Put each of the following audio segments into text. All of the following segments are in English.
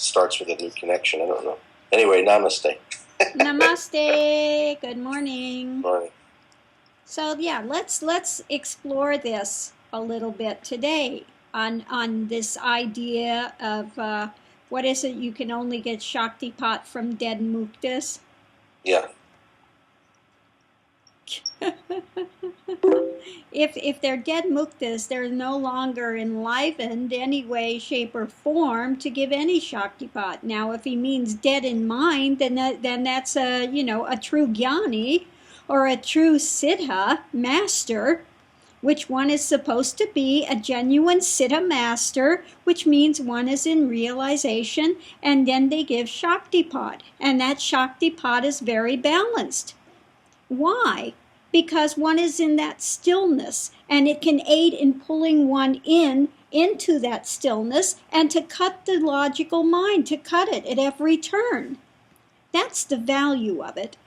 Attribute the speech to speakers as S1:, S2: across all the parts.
S1: starts with a new connection. I don't know. Anyway, namaste.
S2: Namaste. Good morning.
S1: Morning.
S2: So yeah, let's explore this a little bit today on this idea of what is it? You can only get Shaktipat from dead muktas.
S1: Yeah.
S2: If they're dead muktas, they're no longer enlivened any way, shape, or form to give any Shaktipat. Now, if he means dead in mind, then that's a true jnani or a true siddha master, which one is supposed to be a genuine siddha master, which means one is in realization, and then they give Shaktipat, and that Shaktipat is very balanced. Why? Because one is in that stillness, and it can aid in pulling one into that stillness and to cut the logical mind, to cut it at every turn. That's the value of it.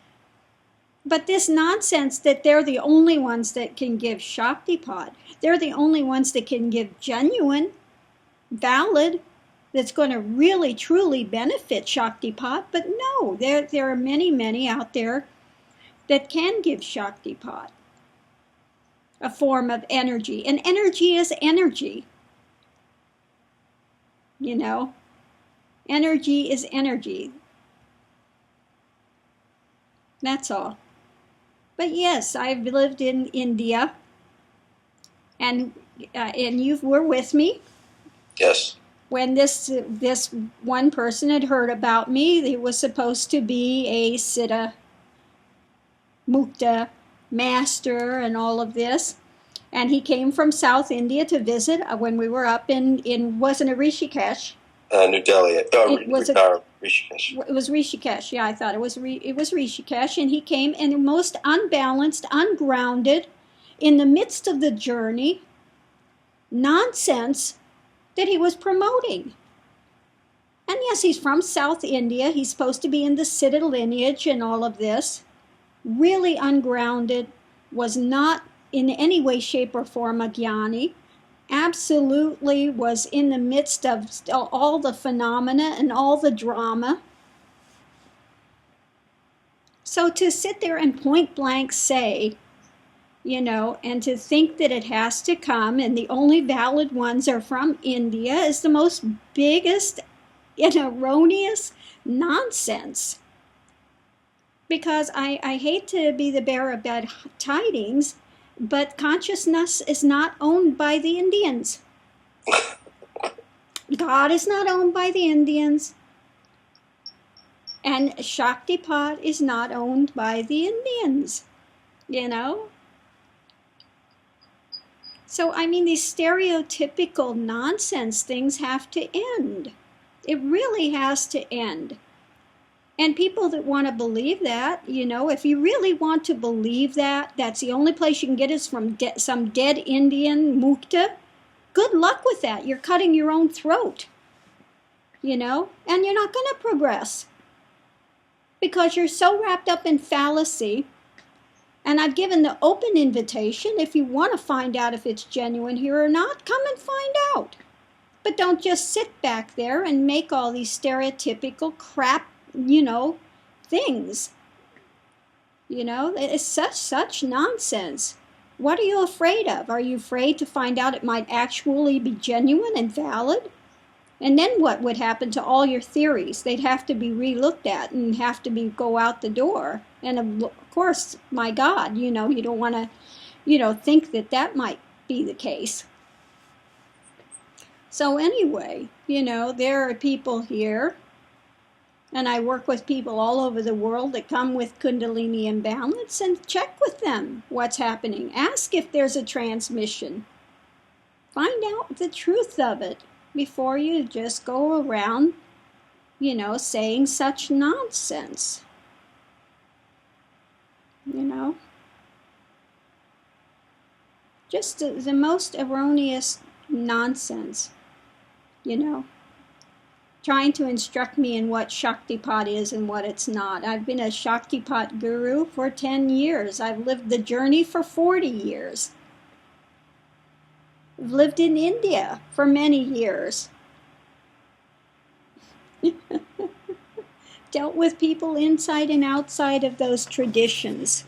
S2: But this nonsense that they're the only ones that can give Shaktipat, they're the only ones that can give genuine, valid, that's going to really, truly benefit Shaktipat. But no, there are many, many out there that can give Shaktipat, a form of energy. And energy is energy. You know, energy is energy. That's all. But yes, I've lived in India, and you were with me.
S1: Yes.
S2: When this one person had heard about me, he was supposed to be a siddha mukta master and all of this, and he came from South India to visit when we were up in wasn't it Rishikesh?
S1: New Delhi.
S2: Rishikesh. It was Rishikesh. Yeah, I thought it was Rishikesh, and he came in the most unbalanced, ungrounded, in the midst of the journey, nonsense that he was promoting. And yes, he's from South India. He's supposed to be in the Siddha lineage and all of this. Really ungrounded, was not in any way, shape, or form a jnani, absolutely was in the midst of all the phenomena and all the drama. So to sit there and point blank say, and to think that it has to come and the only valid ones are from India is the most biggest and erroneous nonsense. Because I hate to be the bearer of bad tidings, but consciousness is not owned by the Indians. God is not owned by the Indians. And Shaktipat is not owned by the Indians, So, these stereotypical nonsense things have to end. It really has to end. And people that want to believe that, if you really want to believe that, that's the only place you can get is from some dead Indian mukta, good luck with that. You're cutting your own throat, and you're not going to progress because you're so wrapped up in fallacy. And I've given the open invitation, if you want to find out if it's genuine here or not, come and find out. But don't just sit back there and make all these stereotypical crap things. It's such nonsense. What are you afraid of? Are you afraid to find out it might actually be genuine and valid? And then what would happen to all your theories? They'd have to be re-looked at and have to go out the door. And of course, my God, you don't want to, think that might be the case. So anyway, there are people here, and I work with people all over the world that come with Kundalini imbalance, and check with them what's happening. Ask if there's a transmission. Find out the truth of it before you just go around, saying such nonsense. Just the most erroneous nonsense, trying to instruct me in what Shaktipat is and what it's not. I've been a Shaktipat guru for 10 years. I've lived the journey for 40 years. I've lived in India for many years. dealt with people inside and outside of those traditions.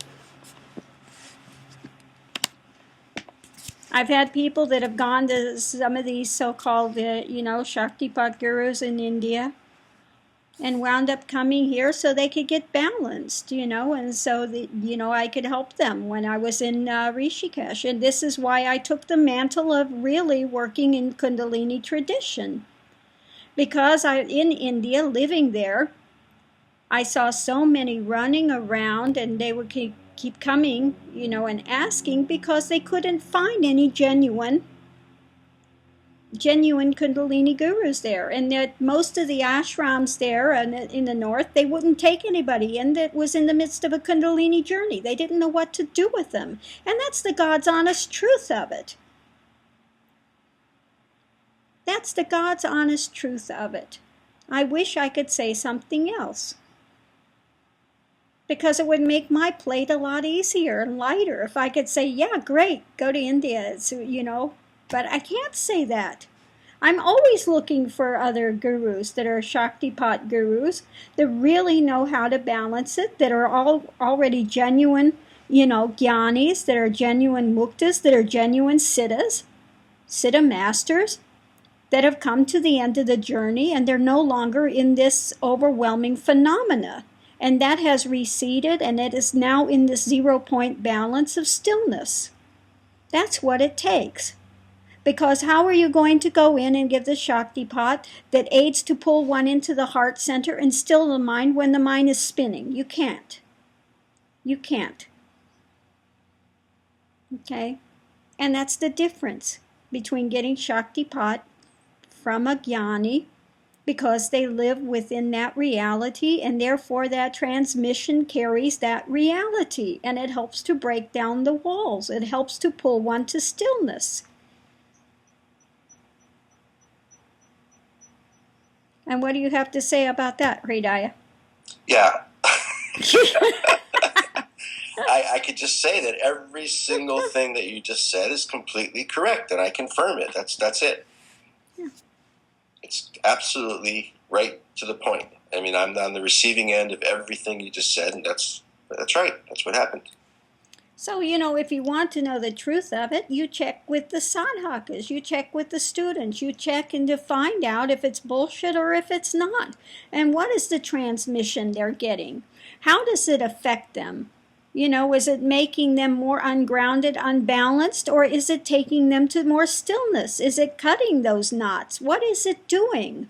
S2: I've had people that have gone to some of these so-called, Shaktipat gurus in India and wound up coming here so they could get balanced, and so I could help them when I was in Rishikesh. And this is why I took the mantle of really working in Kundalini tradition. Because in India, living there, I saw so many running around, and they would keep coming, and asking because they couldn't find any genuine Kundalini gurus there. And that most of the ashrams there in the north, they wouldn't take anybody in that was in the midst of a Kundalini journey. They didn't know what to do with them. And that's the God's honest truth of it. That's the God's honest truth of it. I wish I could say something else, because it would make my plate a lot easier and lighter if I could say, yeah, great, go to India, but I can't say that. I'm always looking for other gurus that are Shaktipat gurus that really know how to balance it, that are already genuine, jnanis, that are genuine muktas, that are genuine siddhas, siddha masters, that have come to the end of the journey, and they're no longer in this overwhelming phenomena. And that has receded, and it is now in this 0-point balance of stillness. That's what it takes. Because how are you going to go in and give the Shaktipat that aids to pull one into the heart center and still the mind when the mind is spinning? You can't. You can't. Okay? And that's the difference between getting Shaktipat from a jnani, because they live within that reality, and therefore that transmission carries that reality, and it helps to break down the walls. It helps to pull one to stillness. And what do you have to say about that, Hridaya?
S1: Yeah. I could just say that every single thing that you just said is completely correct, and I confirm it. That's it. Yeah. It's absolutely right to the point. I mean, I'm on the receiving end of everything you just said, and that's right. That's what happened.
S2: So, if you want to know the truth of it, you check with the sadhakas, you check with the students, you check and to find out if it's bullshit or if it's not. And what is the transmission they're getting? How does it affect them? Is it making them more ungrounded, unbalanced, or is it taking them to more stillness? Is it cutting those knots? What is it doing?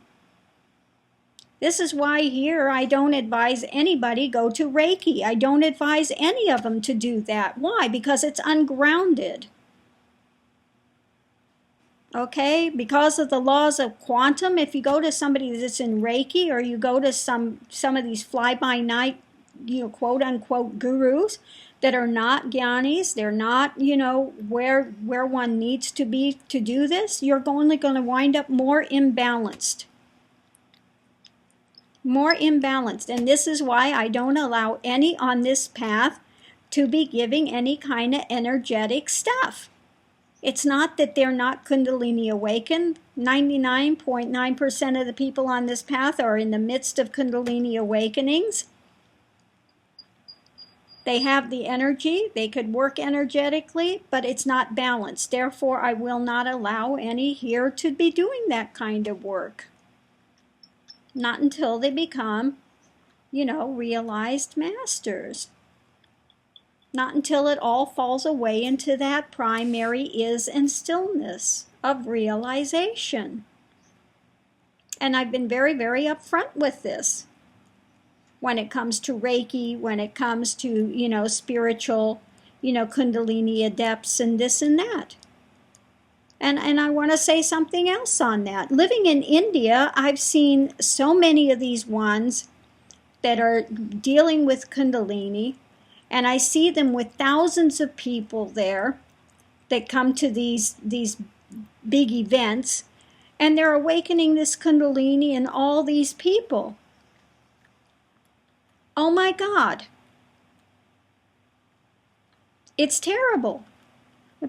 S2: This is why here I don't advise anybody go to Reiki. I don't advise any of them to do that. Why? Because it's ungrounded. Okay? Because of the laws of quantum, if you go to somebody that's in Reiki, or you go to some of these fly-by-night, quote-unquote gurus that are not jnanis, they're not, where one needs to be to do this, you're only going to wind up more imbalanced. More imbalanced. And this is why I don't allow any on this path to be giving any kind of energetic stuff. It's not that they're not Kundalini awakened. 99.9% of the people on this path are in the midst of Kundalini awakenings. They have the energy, they could work energetically, but it's not balanced. Therefore, I will not allow any here to be doing that kind of work. Not until they become, realized masters. Not until it all falls away into that primary is and stillness of realization. And I've been very, very upfront with this. When it comes to Reiki, when it comes to, spiritual, Kundalini adepts and this and that. And I want to say something else on that. Living in India, I've seen so many of these ones that are dealing with Kundalini, and I see them with thousands of people there that come to these big events, and they're awakening this Kundalini in all these people. Oh my God. It's terrible.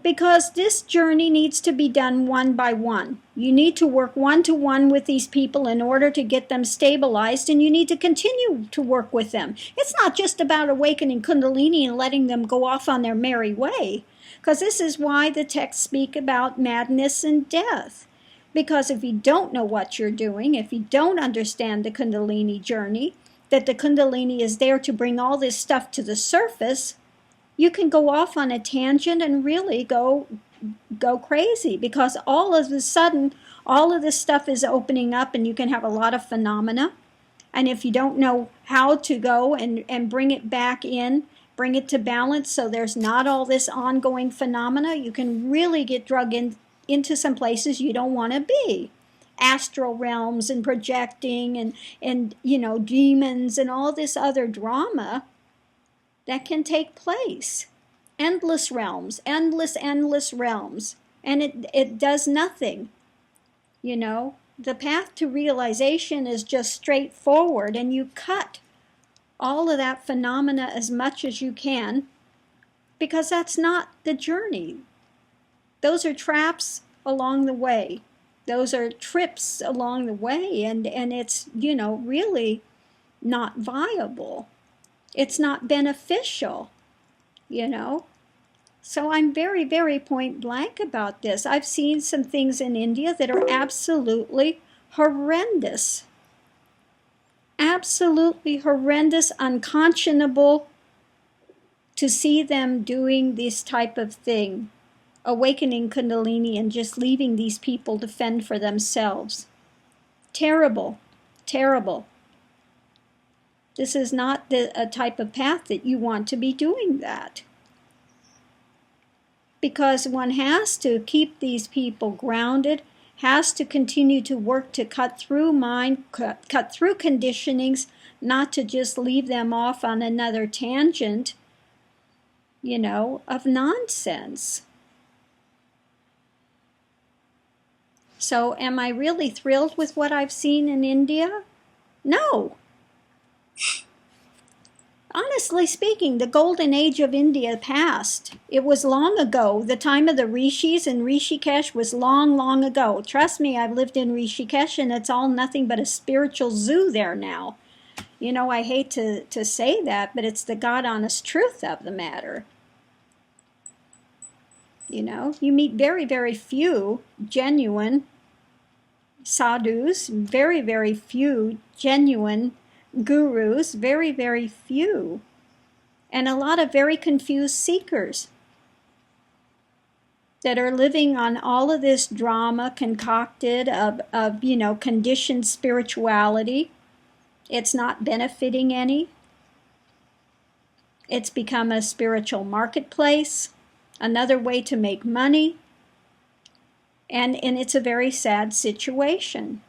S2: Because this journey needs to be done one by one. You need to work one-to-one with these people in order to get them stabilized, and you need to continue to work with them. It's not just about awakening Kundalini and letting them go off on their merry way, because this is why the texts speak about madness and death. Because if you don't know what you're doing, if you don't understand the Kundalini journey, that the Kundalini is there to bring all this stuff to the surface, you can go off on a tangent and really go crazy, because all of a sudden, all of this stuff is opening up and you can have a lot of phenomena. And if you don't know how to go and bring it back in, bring it to balance so there's not all this ongoing phenomena, you can really get dragged into some places you don't want to be. Astral realms and projecting and demons and all this other drama that can take place. Endless realms, endless realms. And it does nothing. The path to realization is just straightforward, and you cut all of that phenomena as much as you can, because that's not the journey. Those are traps along the way. Those are trips along the way, and it's, really not viable. It's not beneficial, So I'm very, very point blank about this. I've seen some things in India that are absolutely horrendous. Absolutely horrendous, unconscionable to see them doing this type of thing. Awakening Kundalini and just leaving these people to fend for themselves. Terrible, terrible. This is not a type of path that you want to be doing that. Because one has to keep these people grounded, has to continue to work to cut through mind, cut through conditionings, not to just leave them off on another tangent, of nonsense. So am I really thrilled with what I've seen in India? No. Honestly speaking, the golden age of India passed. It was long ago. The time of the rishis and Rishikesh was long, long ago. Trust me, I've lived in Rishikesh, and it's all nothing but a spiritual zoo there now. I hate to say that, but it's the God-honest truth of the matter. You meet very, very few genuine sadhus, very, very few genuine gurus, very, very few, and a lot of very confused seekers that are living on all of this drama concocted of conditioned spirituality. It's not benefiting any. It's become a spiritual marketplace, another way to make money, and it's a very sad situation.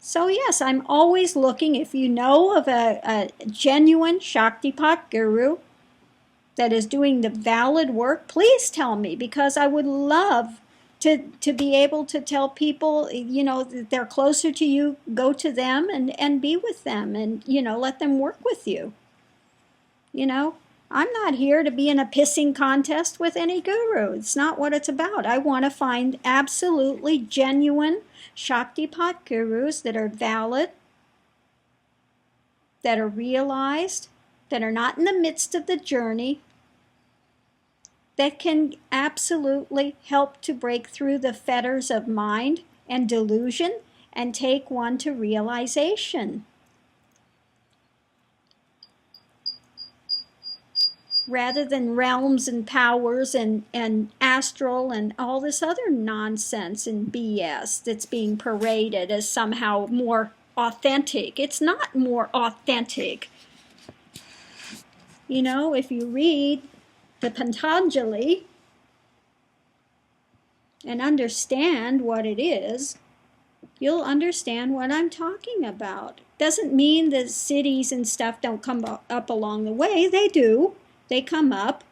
S2: So yes, I'm always looking. If you know of a genuine Shaktipat guru that is doing the valid work, please tell me, because I would love to be able to tell people, that they're closer to you, go to them and be with them and, let them work with you. I'm not here to be in a pissing contest with any guru. It's not what it's about. I want to find absolutely genuine Shaktipat gurus that are valid, that are realized, that are not in the midst of the journey, that can absolutely help to break through the fetters of mind and delusion and take one to realization. Rather than realms and powers and astral and all this other nonsense and BS that's being paraded as somehow more authentic. It's not more authentic. If you read the Patanjali and understand what it is, you'll understand what I'm talking about. Doesn't mean that cities and stuff don't come up along the way. They do. They come up.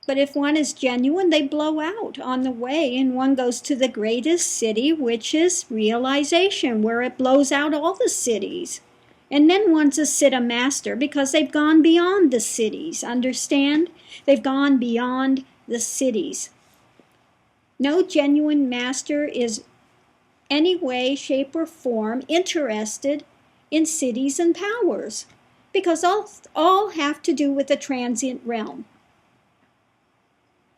S2: But if one is genuine, they blow out on the way, and one goes to the greatest city, which is realization, where it blows out all the cities. And then one's a Siddha master because they've gone beyond the cities, understand? They've gone beyond the cities. No genuine master is any way, shape, or form interested in cities and powers, because all have to do with the transient realm.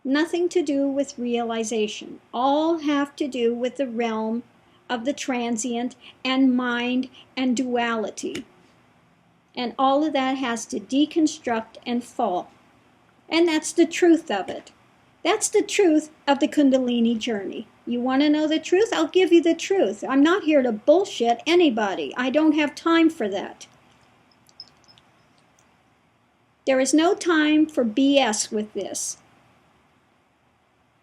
S2: Nothing to do with realization. All have to do with the realm of the transient and mind and duality. And all of that has to deconstruct and fall. And that's the truth of it. That's the truth of the Kundalini journey. You want to know the truth? I'll give you the truth. I'm not here to bullshit anybody. I don't have time for that. There is no time for BS with this.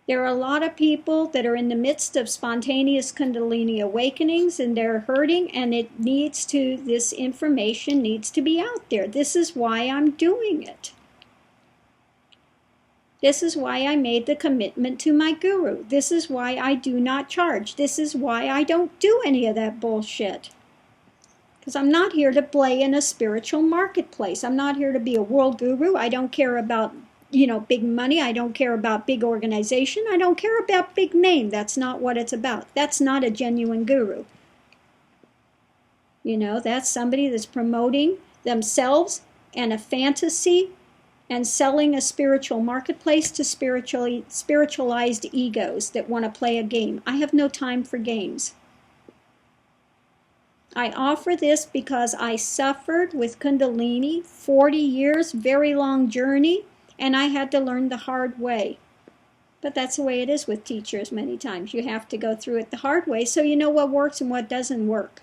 S2: There are a lot of people that are in the midst of spontaneous Kundalini awakenings, and they're hurting, and this information needs to be out there. This is why I'm doing it. This is why I made the commitment to my guru. This is why I do not charge. This is why I don't do any of that bullshit. Because I'm not here to play in a spiritual marketplace. I'm not here to be a world guru. I don't care about, big money. I don't care about big organization. I don't care about big name. That's not what it's about. That's not a genuine guru. That's somebody that's promoting themselves and a fantasy and selling a spiritual marketplace to spiritualized egos that want to play a game. I have no time for games. I offer this because I suffered with Kundalini, 40 years, very long journey, and I had to learn the hard way. But that's the way it is with teachers many times. You have to go through it the hard way so you know what works and what doesn't work.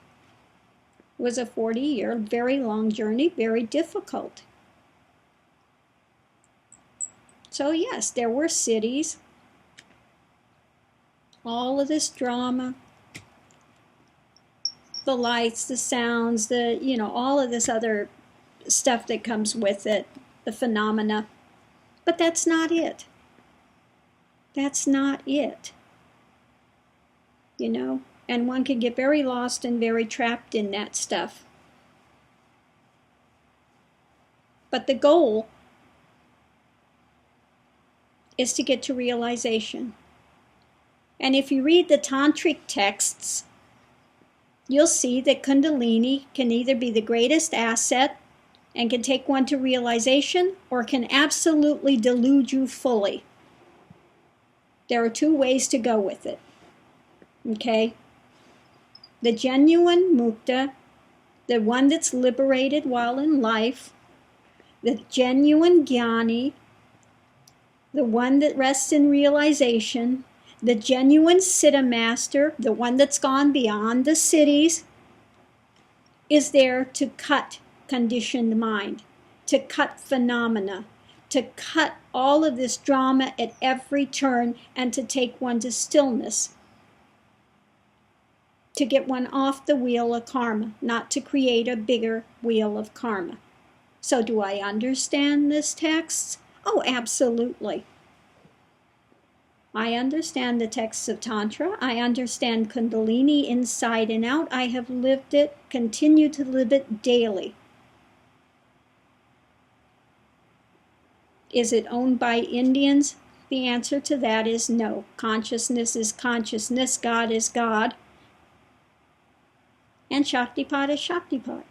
S2: It was a 40-year, very long journey, very difficult. So yes, there were cities, all of this drama, the lights, the sounds, all of this other stuff that comes with it, the phenomena. But that's not it. That's not it. And one can get very lost and very trapped in that stuff. But the goal is to get to realization. And if you read the tantric texts, you'll see that Kundalini can either be the greatest asset and can take one to realization, or can absolutely delude you fully. There are two ways to go with it. Okay? The genuine mukta, the one that's liberated while in life, the genuine jnani, the one that rests in realization, the genuine Siddha master, the one that's gone beyond the cities, is there to cut conditioned mind, to cut phenomena, to cut all of this drama at every turn, and to take one to stillness, to get one off the wheel of karma, not to create a bigger wheel of karma. So do I understand this text? Oh, absolutely. I understand the texts of Tantra. I understand Kundalini inside and out. I have lived it, continue to live it daily. Is it owned by Indians? The answer to that is no. Consciousness is consciousness. God is God. And Shaktipat is Shaktipat.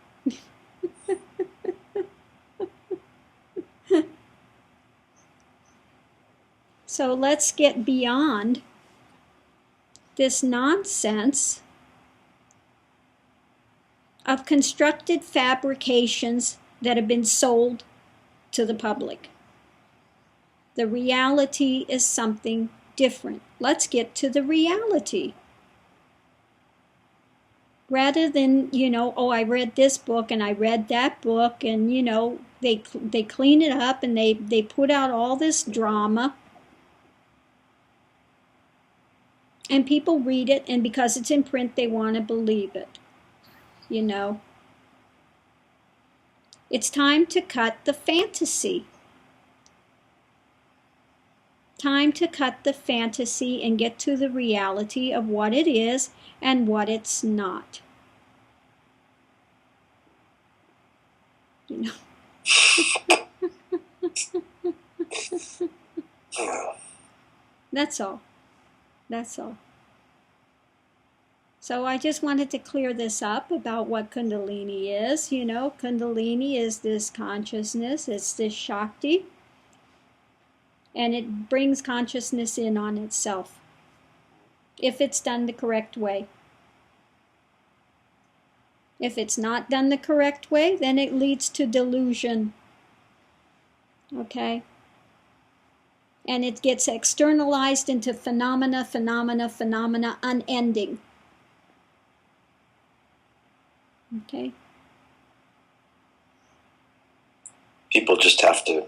S2: So let's get beyond this nonsense of constructed fabrications that have been sold to the public. The reality is something different. Let's get to the reality. Rather than, I read this book and I read that book, and, they clean it up and they put out all this drama. And people read it, and because it's in print, they want to believe it. It's time to cut the fantasy. Time to cut the fantasy and get to the reality of what it is and what it's not. That's all. That's all. So I just wanted to clear this up about what Kundalini is. You know, Kundalini is this consciousness, it's this Shakti, and it brings consciousness in on itself if it's done the correct way. If it's not done the correct way, then it leads to delusion. Okay? And it gets externalized into phenomena, unending. Okay?
S1: People just have to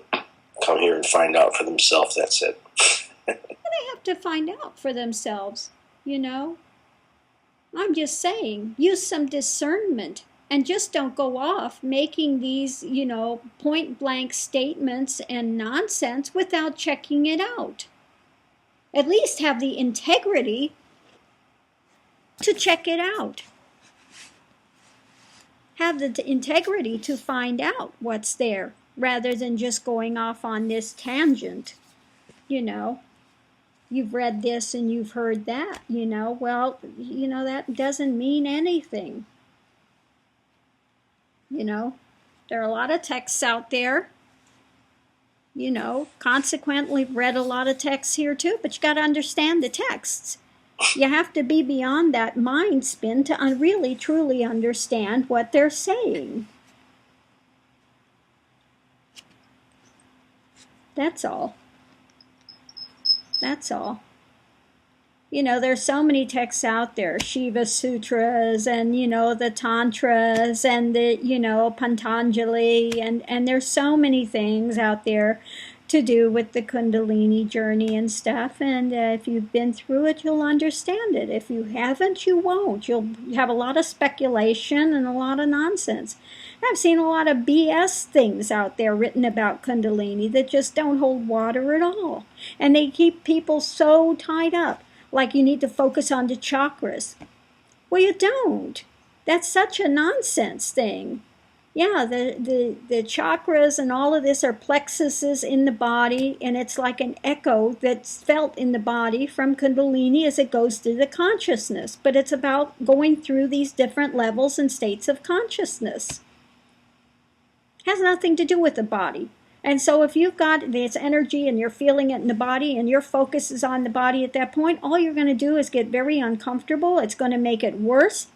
S1: come here and find out for themselves, that's it.
S2: They have to find out for themselves, you know? I'm just saying, use some discernment and just don't go off making these, you know, point blank statements and nonsense without checking it out. At least have the integrity to check it out. Have the integrity to find out what's there rather than just going off on this tangent, you know. You've read this and you've heard that, you know. Well, you know, that doesn't mean anything. You know, there are a lot of texts out there, you know, consequently read a lot of texts here too, but you got to understand the texts. You have to be beyond that mind spin to really, truly understand what they're saying. That's all. That's all. You know, there's so many texts out there, Shiva Sutras and, you know, the Tantras and the, you know, Patanjali, and there's so many things out there to do with the Kundalini journey and stuff. And if you've been through it, you'll understand it. If you haven't, you won't. You'll have a lot of speculation and a lot of nonsense. I've seen a lot of BS things out there written about Kundalini that just don't hold water at all. And they keep people so tied up, like you need to focus on the chakras. Well, you don't. That's such a nonsense thing. Yeah, the chakras and all of this are plexuses in the body, and it's like an echo that's felt in the body from Kundalini as it goes through the consciousness. But it's about going through these different levels and states of consciousness. Has nothing to do with the body. And so if you've got this energy and you're feeling it in the body and your focus is on the body at that point, all you're going to do is get very uncomfortable. It's going to make it worse.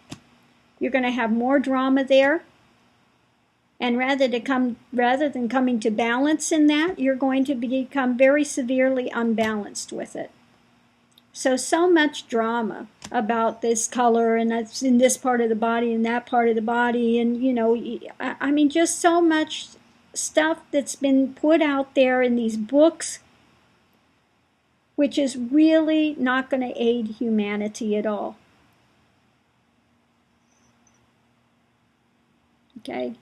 S2: You're going to have more drama there. And rather than coming to balance in that, you're going to become very severely unbalanced with it. So much drama about this color and that's in this part of the body and that part of the body. And, you know, I mean, just so much stuff that's been put out there in these books, which is really not going to aid humanity at all. Okay?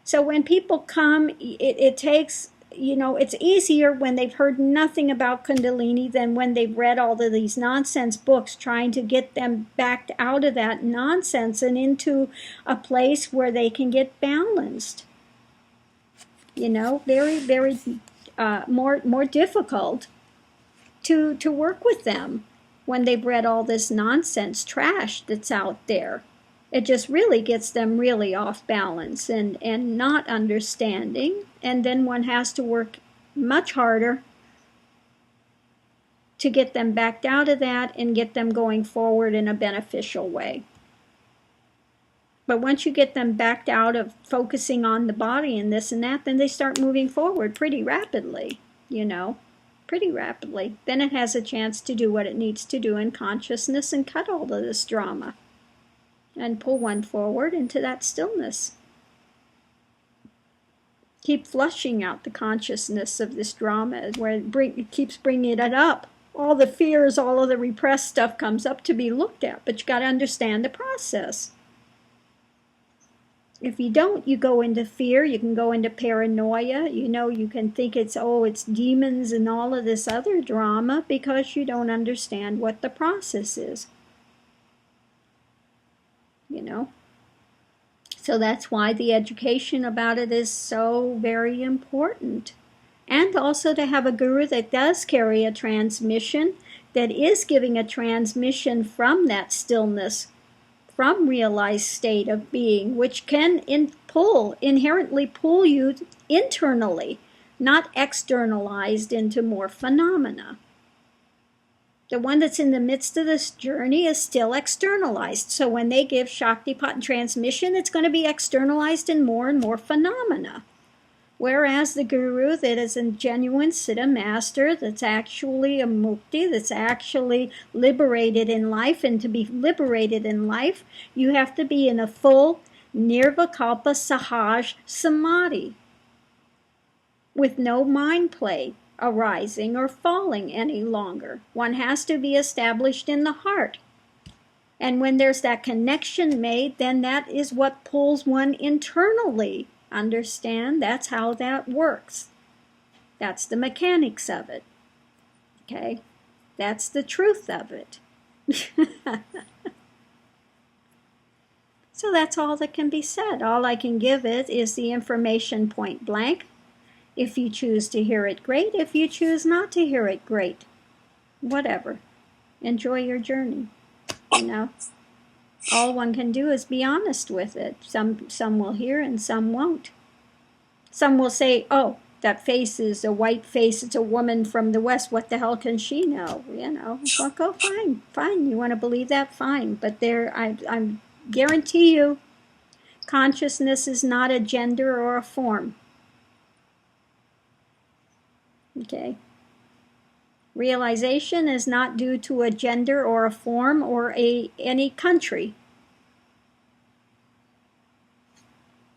S2: So when people come, it takes, you know, it's easier when they've heard nothing about Kundalini than when they've read all of these nonsense books, trying to get them backed out of that nonsense and into a place where they can get balanced. You know, very, very more difficult to work with them when they've read all this nonsense trash that's out there. It just really gets them really off balance and not understanding. And then one has to work much harder to get them backed out of that and get them going forward in a beneficial way. But once you get them backed out of focusing on the body and this and that, then they start moving forward pretty rapidly, you know, pretty rapidly. Then it has a chance to do what it needs to do in consciousness and cut all of this drama and pull one forward into that stillness. Keep flushing out the consciousness of this drama where it keeps bringing it up. All the fears, all of the repressed stuff comes up to be looked at, but you got to understand the process. If you don't, you go into fear, you can go into paranoia, you know, you can think it's demons and all of this other drama because you don't understand what the process is. You know? So that's why the education about it is so very important. And also to have a guru that does carry a transmission, that is giving a transmission from that stillness, from realized state of being, which can inherently pull you internally, not externalized into more phenomena. The one that's in the midst of this journey is still externalized. So when they give Shaktipat and transmission, it's going to be externalized in more and more phenomena. Whereas the guru that is a genuine Siddha master, that's actually a mukti, that's actually liberated in life, and to be liberated in life, you have to be in a full nirvikalpa sahaj samadhi, with no mind play arising or falling any longer. One has to be established in the heart. And when there's that connection made, then that is what pulls one internally. Understand? That's how that works. That's the mechanics of it. Okay? That's the truth of it. So that's all that can be said. All I can give it is the information point blank. If you choose to hear it, great. If you choose not to hear it, great. Whatever. Enjoy your journey. You know? All one can do is be honest with it. Some will hear and some won't. Some will say, oh, that face is a white face. It's a woman from the West. What the hell can she know? You know, well, go fine. You want to believe that? Fine. But I guarantee you, consciousness is not a gender or a form. Okay? Realization is not due to a gender or a form or any country.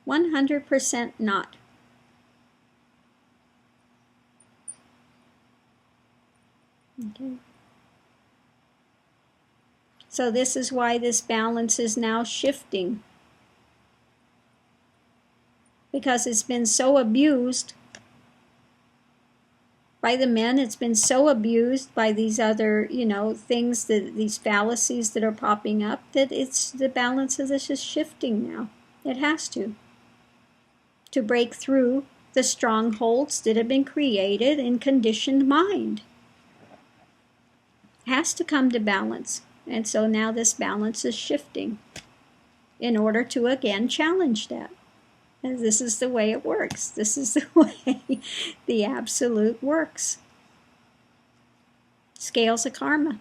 S2: 100% not. Okay. So this is why this balance is now shifting. Because it's been so abused by the men, it's been so abused by these other, things, these fallacies that are popping up, that the balance of this is shifting now. It has to break through the strongholds that have been created in conditioned mind. It has to come to balance. And so now this balance is shifting in order to again challenge that. And this is the way it works. This is the way the absolute works. Scales of karma.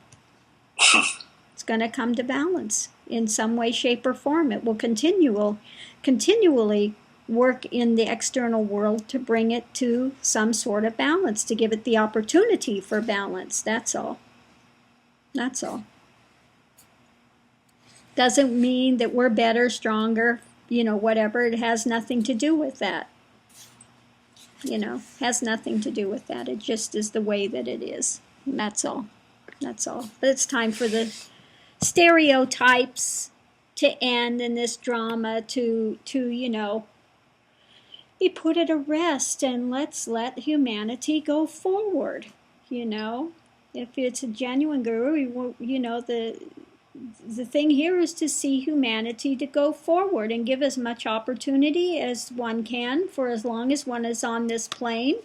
S2: It's going to come to balance in some way, shape, or form. It will continually work in the external world to bring it to some sort of balance, to give it the opportunity for balance. That's all. That's all. Doesn't mean that we're better, stronger, whatever. It has nothing to do with that. Has nothing to do with that. It just is the way that it is. And that's all. That's all. But it's time for the stereotypes to end in this drama, to be put at a rest, and let's let humanity go forward. If it's a genuine guru, the thing here is to see humanity to go forward and give as much opportunity as one can for as long as one is on this plane,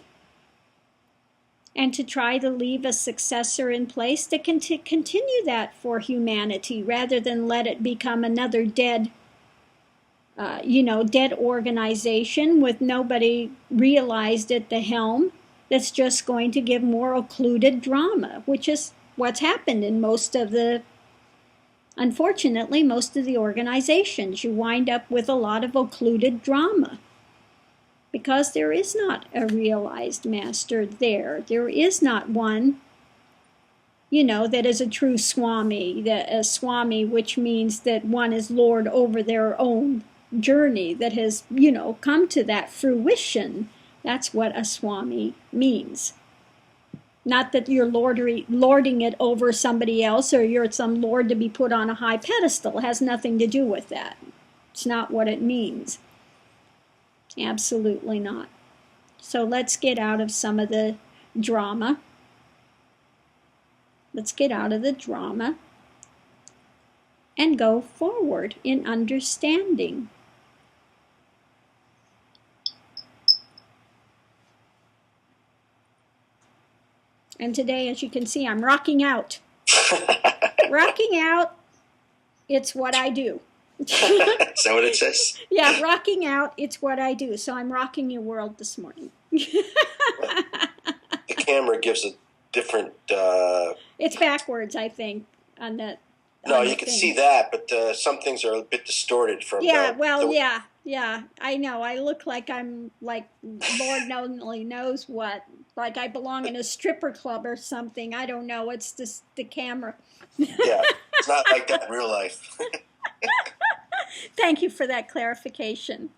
S2: and to try to leave a successor in place that can continue that for humanity, rather than let it become another dead organization with nobody realized at the helm, that's just going to give more occluded drama, which is what's happened in unfortunately, most of the organizations. You wind up with a lot of occluded drama because there is not a realized master there. There is not one, that is a true Swami, a Swami, which means that one is Lord over their own journey, that has, come to that fruition. That's what a Swami means. Not that you're lording it over somebody else, or you're some lord to be put on a high pedestal. It has nothing to do with that. It's not what it means. Absolutely not. So let's get out of some of the drama. Let's get out of the drama and go forward in understanding. And today, as you can see, I'm rocking out. Rocking out, it's what I do.
S1: Is that what it says?
S2: Yeah, rocking out, it's what I do. So I'm rocking your world this morning.
S1: The camera gives a different...
S2: It's backwards, I think, on that.
S1: No, you can see that, but some things are a bit distorted from
S2: yeah, I know. I look like I'm, like, Lord only knows what. Like I belong in a stripper club or something. I don't know. It's just the camera.
S1: Yeah, it's not like that in real life.
S2: Thank you for that clarification.